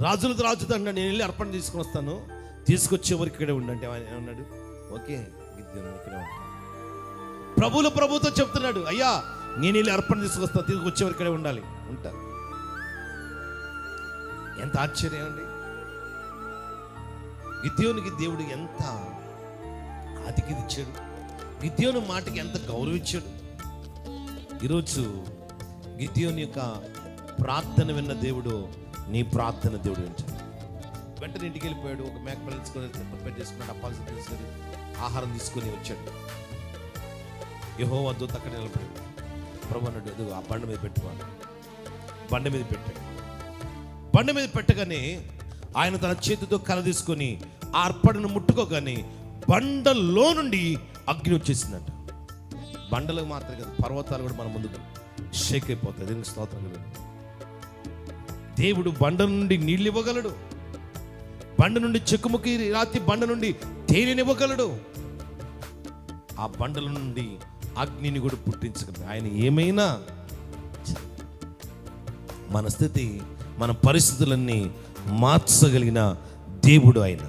రాజులతో అన్నాడు, నేను వెళ్ళి అర్పణ తీసుకొని వస్తాను, తీసుకొచ్చే వరకు ఇక్కడే ఉండంటే ఆయన ఏమన్నాడు, ఓకే గిద్యోను ఇక్కడే ఉంటాను. ప్రభుతో చెప్తున్నాడు, అయ్యా నేను వెళ్ళి అర్పణ తీసుకొస్తాను, తీసుకొచ్చే వరకు ఇక్కడే ఉండాలి, ఉంటాను. ఎంత ఆశ్చర్యం అండి. గిద్యోనికి దేవుడు ఎంత ఆతికిదిచ్చాడు, గిద్యోను మాటకి ఎంత గౌరవించాడు. ఈరోజు గిద్యోని యొక్క ప్రార్థన విన్న దేవుడు నీ ప్రార్థన దేవుడు వింటాడు. వెంటనే ఇంటికి వెళ్ళిపోయాడు, ఒక మేకపిల్ల తీసుకొని ప్రిపేర్ చేసుకున్నాడు, అప్పాల్సి తీసుకొని ఆహారం తీసుకొని వచ్చాడు. యెహోవా దూత అక్కడ నిలబడాడు. ప్రభు అన్నాడు, ఎదుగు ఆ బండ మీద పెట్టుకోవాలి. బండ మీద పెట్టాడు. బండ మీద పెట్టగానే ఆయన తన చేతితో కల తీసుకొని ఆ అర్పణను ముట్టుకోగానే బండలో నుండి అగ్ని వచ్చేసిందంట. బండలకు మాత్రం కదా, పర్వతాలు కూడా మన ముందుకు షేక్ అయిపోతాయి. దీనికి స్తోత్రం కలదు. దేవుడు బండ నుండి నీళ్ళు ఇవ్వగలడు, బండ నుండి చెక్కుముకి రాతి బండ నుండి తేనెనివ్వగలడు, ఆ బండల నుండి అగ్నిని కూడా పుట్టించగలడు. ఆయన ఏమైనా మన స్థితి, మన పరిస్థితులన్నీ మార్చగలిగిన దేవుడు ఆయన.